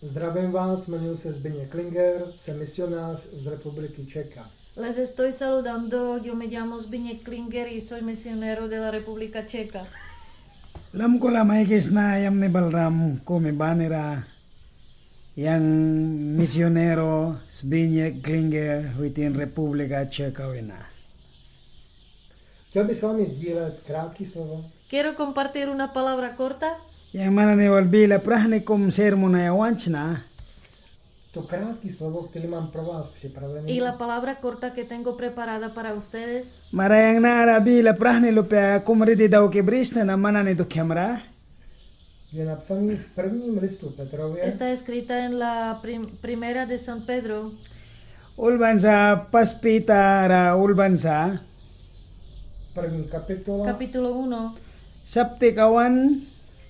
Zdravím vás, jmenuji se Zbyněk Klinger, jsem misionář z Republiky Čeka. Les estoy saludando, yo me llamo Zbigniew Klinger y soy misionero de la República Checa. Alam ko lamay na yam ni Balram ko may banera yang misionero Zbigniew Klinger within Republika Czech. Chtěl bych s vámi sdílet krátký slovo, Quiero compartir una palabra corta. Yang mana ni walbila prahnikum sermona yawanchna to krátký slovo, který mám pro vás připravený, Y la palabra corta que tengo preparada para ustedes marayang na arabila prahni lupya kumridi daw kibrista na mana ni dukyamra je napsaný v prvním listu Petrově, está escrita en la primera de San Pedro, ulbansa paspita ra ulbansa první kapitola capítulo 1, sapti kawan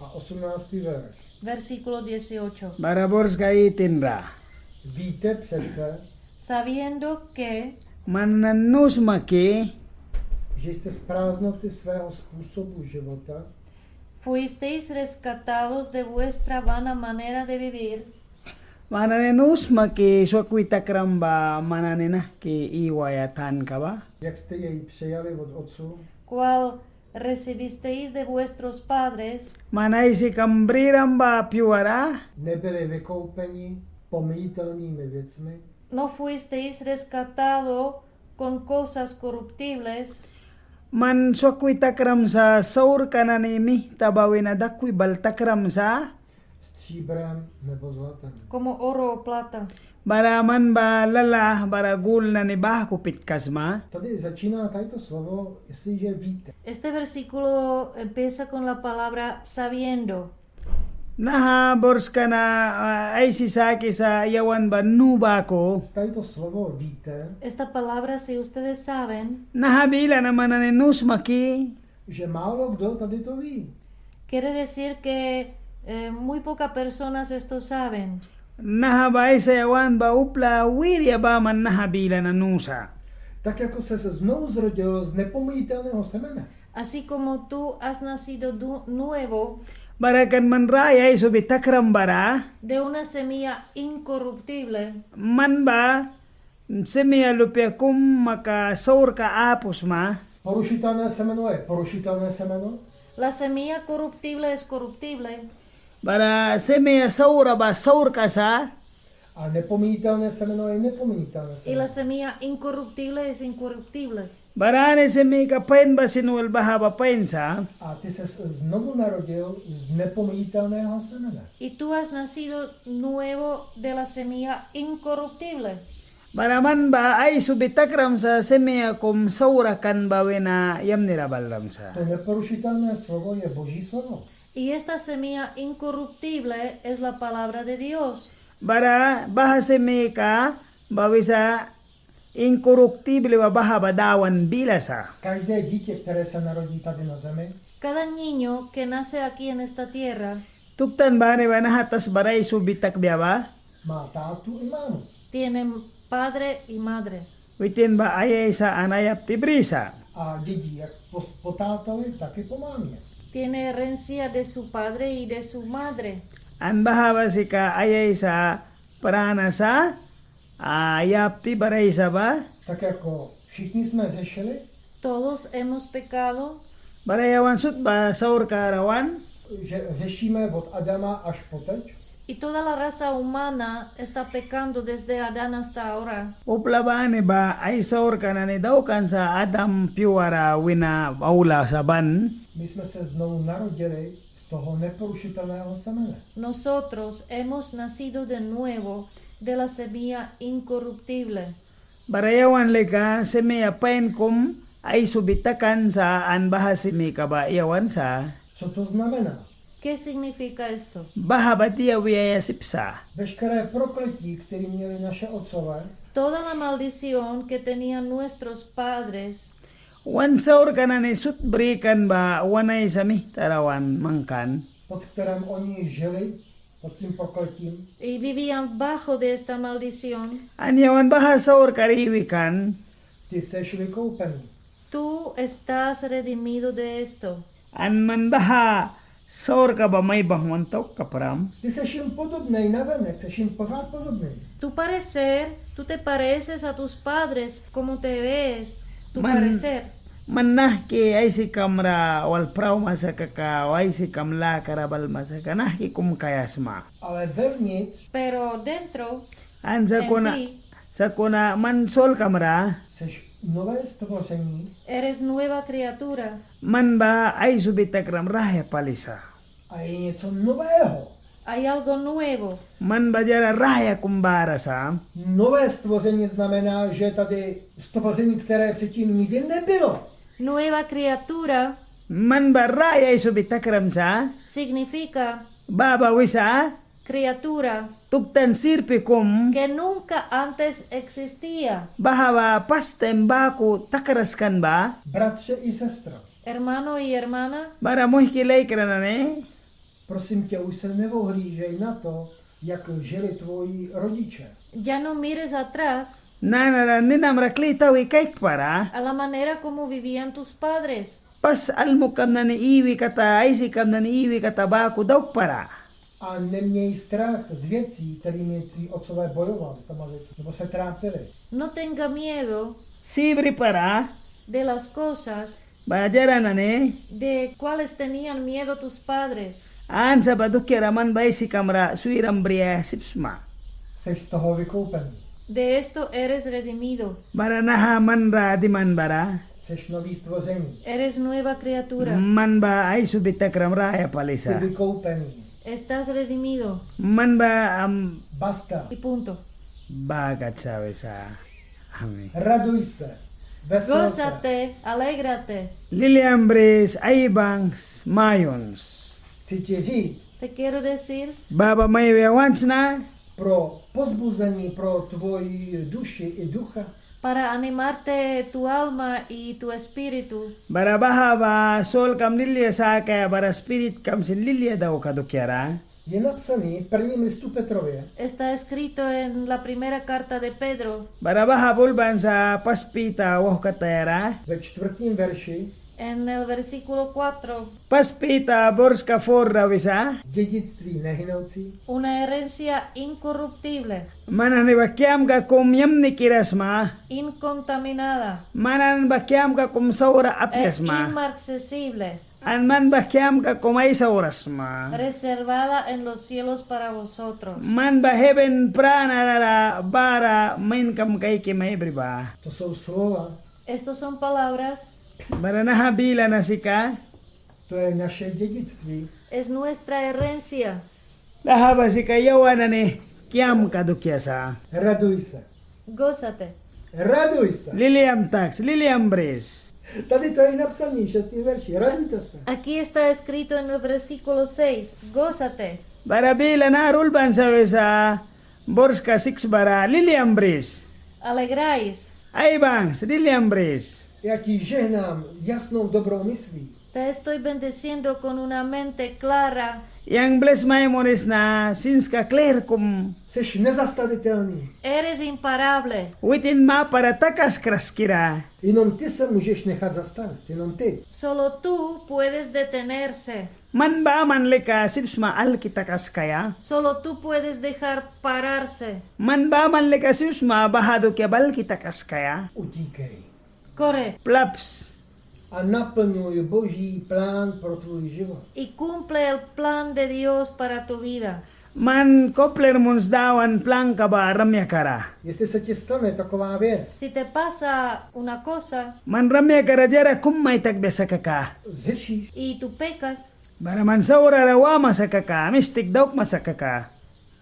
a 18. verš. versículo 18. barabors kaitinra Víte přece, Sabiendo que mananus maki že jste z prázdnoty svého způsobu života fuisteis rescatados de vuestra vana manera de vivir, mananus maki swakwita kramba mananina ki iwayatan ka ba jak jste jej přijali od otců, cual recibisteis de vuestros padres, manay si kambriramba piwara nebyli vykoupeni pomítelnými věcmi, no fuisteis rescatado con cosas corruptibles, man swakwita kram sa saur kananimi tabawina dakwi baltakram sa stříbrem nebo zlatem. como oro o plata. baraman ba lala baragul na ni bah kupit kasma Tady začíná tato slovo, jestliže víte. Este versículo empieza con la palabra sabiendo. naha bors kana ay sisaki sa yawan ba nuba ko Tato slovo víte, Esta palabra, si ustedes saben, nahabila naman na nus maki že málo kdo tady to ví. quiere decir que muy pocas personas esto saben. nahabay sa yawan ba upla wirya ba man nahabila na nusa Tak jako se znovu zrodil z nepomítelného semene, Así como tú has nacido nuevo barakan man raya iso bitakram bara de una semilla incorruptible, man ba semia lupya kum maka saur ka apos ma porušitelné semeno je porušitelné semeno, la semilla corruptible es corruptible bara semia saura ba saur ka sa a nepomítelné semeno je nepomítelné y la semeno. semilla incorruptible es incorruptible. barane semi ka pain ba sinul bahaba pain sa A ty se znovu narodil z nepomítelného semene. Y tú has nacido nuevo de la semilla incorruptible. baraman ba ay subitakram sa semia kum saura kan ba wena yam nirabalram sa To neporušitelné slovo je Boží slovo. Y esta semilla incorruptible es la palabra de Dios. bara baha semi ka bawisa incorruptible ba baha badawan bilasa Každé dítě, které se narodí tady na zemi, Cada niño que nace aquí en esta tierra tuktan ba ni ba nahatas baray subitak biya ba má tátu i mámu. tiene padre y madre. witin ba ayay sa anayap tibrisa A dědí jak po tátovi, tak i po mámě. Tiene herencia de su padre y de su madre. an bahaba si ka ayay sa prana sa ayap ti baray sa ba Tak jako všichni jsme řešili, Todos hemos pecado, barayawan sut ba saur ka arawan že řešíme od Adama až po teď, y toda la raza humana está pecando desde Adán hasta ahora. upla ba ni ba ay saur ka na ni daw kan sa Adam piwara wina aula sa ban my jsme se znovu narodili z toho neporušitelného semene. Nosotros hemos nacido de nuevo de la semilla incorruptible. barayawan leka semia pain kum ay subitakan sa an bahasimi ka ba iyawan sa Co to znamená? ¿Qué significa esto? bahabatia wiyaya sipsa Veškeré prokletí, které měli naše otcové, Toda la maldición que tenían nuestros padres wan saur ka na ni sut berikan ba wanay sami tarawan mangkan pod kterém oni žili, pod tím prokletím, y vivían bajo de esta maldición, an yawan baha saur kariwikan ty seš vykoupený. tú estás redimido de esto. an man baha Saur ka ba may bahmantok kapram? Ty seš jim podobnej navenek, seš jim pořád podobnej. Tu parecer, tú te pareces a tus padres como te ves. Tu Man- parecer. Manah ki ay si kamra wal praw masakaka o ay si kamla karabal masakana ki kum kayasma. Ale vevnitř Pero dentro, An en ti, sa kuna man sol kamra seš nové stvoření eres nueva criatura. man ba ay subitakram rahe palisa. a je něco nového. Hay algo nuevo. Man ba jara rahe kumbara sa. Nové stvoření znamená, že tady stvoření, které předtím nikdy nebylo. Nueva criatura Man ba rahe ay subitakram sa. significa Baba wisa criatura tuptan sirpi kum que nunca antes existía. bahawa pastem baku takaraskan ba. Bratře i sestra, Hermano y hermana, Bara muhkilay kranane. prosím tě, už se nevohlížej na to, jak žili tvoji rodiče. ya no mires atrás Nanara ninam raklita wi kaik para. a la manera como vivían tus padres. Pas almukam na niiwi kata aisikam na niiwi kata baku daw para. A neměj strach z věcí, kterými tví otcové bojovali, s těma věci, nebo se trápili. No tenga miedo Sibri para. de las cosas Bajara na ne. de cuales tenían miedo tus padres. An sa badukya raman bay si kamra suiram bria sipsma. Seš z toho vykoupený. De esto eres redimido. Bara naha man ra di man bara. Seš nový stvoření. Eres nueva criatura. Man ba ay subitakram raya Jsi palisa. vykoupený. Estás redimido. Man ba Basta. Y punto. bagat sabi sa amin. Raduj se. Vesel se. Gózate, alégrate. Lilian Bres Aybangs Mayons. Chci ti říct, Te quiero decir, Baba may once na. pro pozbuzení pro tvoji duši i ducha, para animarte tu alma y tu espíritu. Bara baha ba sol kam lilya sa kaya bara spirit kam sin lilya daw kadukyara. je napsaný v prvním listu Petrově, Está escrito en la primera carta de Pedro, Bara baha bulban sa paspita wah katayara. ve 4. verši, en el versículo 4, Paspita borska forra visa. dědictví nehynoucí, una herencia incorruptible, Manan bakyam ka kum yamni kirasma. incontaminada, Manan bakyam ka kum saura e apyasma. inaccesible, An man bakyam ka kum ay saurasma. reservada en los cielos para vosotros. Man ba heaven prana rara bara main kam kay kimay briba. to jsou slova, Estas son palabras, Bara nahabila na sika. to je naše dědictví. es nuestra herencia. Lahaba sika yawana ni kiam kadukyasa. Raduj se. Gózate. Raduj se. Liliam tax, Liliam Bres. Tady to je napsaný, 6. verši. Radujte se. Aquí está escrito en el versículo 6, gózate. Bara bila na rulban sa sa borska 6 bara Liliam Bres. Alegráis. Ay bangs, Liliam Bres. Já ti žehnám jasnou dobrou myslí. Te estoy bendeciendo con una mente clara. Yang bless memories na since ka clear kum Seš nezastavitelný. Eres imparable. within ma para takas kraskira. Jenom ty se můžeš nechat zastavit. Jenom ty. Solo tú puedes detenerse. Man ba man leka sipsma al kitakas kaya. Solo tú puedes dejar pararse. Man ba man leka sipsma bahado kya bal kitakas kaya. Utíkej. Corre Plaps. A naplňuj boží plán pro tvůj život. y cumple el plan de Dios para tu vida. Man kopler muns dawan planka ba ramya kara. Jestli se ti stane taková věc, Si te pasa una cosa Man ramya kara jara kummay tagbesa kaka. zřešíš, y tú pecas, Bara man saura rawama sa kaka, mistik dauk masakaka.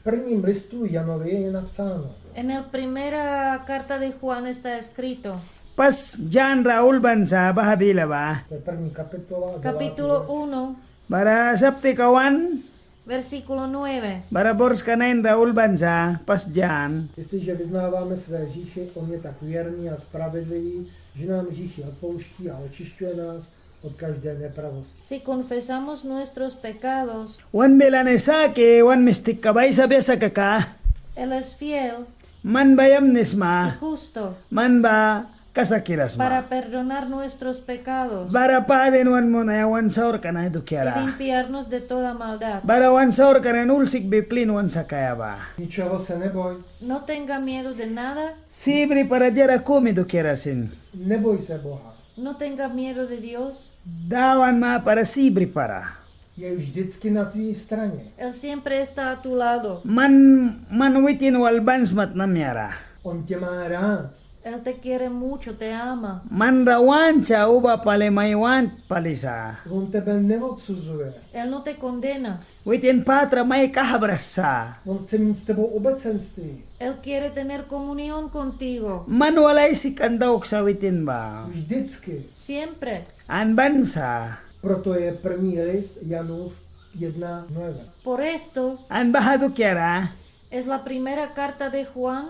v prvním listu Janově je napsáno. en la primera carta de Juan está escrito, Pas Jan Raul Bansa bahabila ba. To je první kapitola. capítulo 1, Bara sapti kawan, versículo 9. bara borska nain Raul Bansa, pas Jan. Jestliže vyznáváme své hříchy, on je tak věrný a spravedlivý, že nám hříchy odpouští a očišťuje nás od každé nepravosti. Si confesamos nuestros pecados, Wan belane sake, wan mistik kabay sabi sa kaka. Él es fiel Man bayam y nisma, justo man ba kasakiras para ma. perdonar nuestros pecados Bara padenuan mo na yawan saur ka na y dukiara. limpiarnos de toda maldad. Bara wan saur ka na nulsik biplin wan sakaya ba. Ničeho se neboj, No tenga miedo de nada, Sibri para jara kumi dukiara sin. neboj se Boha. no tenga miedo de Dios. Dawan ma para sibri para. Je vždycky na tvý straně. Él siempre está a tu lado. Man witin walbans mat namyara. On tě má rád. Él te quiere mucho, te ama. Man rawan cha uba pale maywan palisa. On tebe neodsuzuje. Él no te condena. Witin patra may kahabrasa. On chce mít s tebou obecenství. Él quiere tener comunión contigo. Man walay si kandaok sa witin ba. Vždycky. Siempre. An bansa. Proto je první list Janův 1:9. Por esto An bahado kiara. es la primera carta de Juan,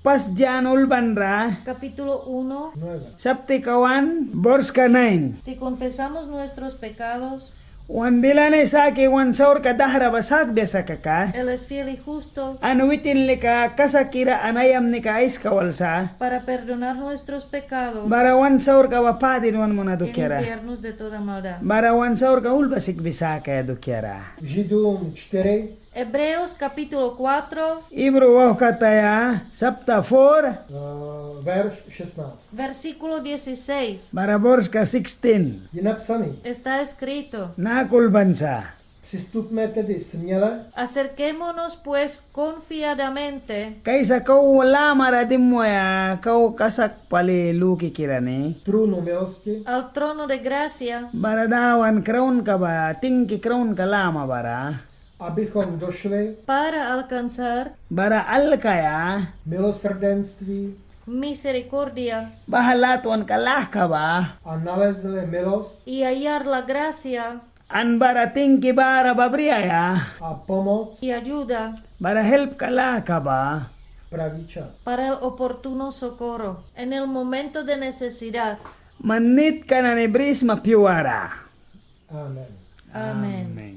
Pas janul banra. capítulo 1. 9. Sapti kawan. Borska 9. Si confesamos nuestros pecados, Wan bilane sa ki wan saur ka dahra basag biasa kaka. Él es fiel y justo Ano witin lika kasakira anayam ni ka is kawalsa. para perdonar nuestros pecados Bara wan saur ka wapadin wan mo na y dukiara. limpiarnos de toda maldad. Bara wan saur ka ulbasik bisa kaya dukiara. Židům 4, Hebreos capítulo 4, Ibru wah kataya sapta 4 verš 16. versículo 16. bara borska 16. Je napsaný, Está escrito: Nakul bansa. přistupme tedy směle Acerquémonos pues confiadamente Kaysa kau lamara mo ya kau kasak pali luki kirani. trůnu milosti, al trono de gracia Bara dawan crown ka ba tingki crown ka lama bara. abychom došli para alcanzar Bara al kaya milosrdenství misericordia bahalatuan kalah ka ba. a nalezli milost y hallar la gracia An bara tingki bara babriaya. a pomoc y ayuda Bara help kalah ka ba. v pravý čas. para el oportuno socorro en el momento de necesidad. Manit ka na ni bris mapiwara. Amen. Amén. Amen.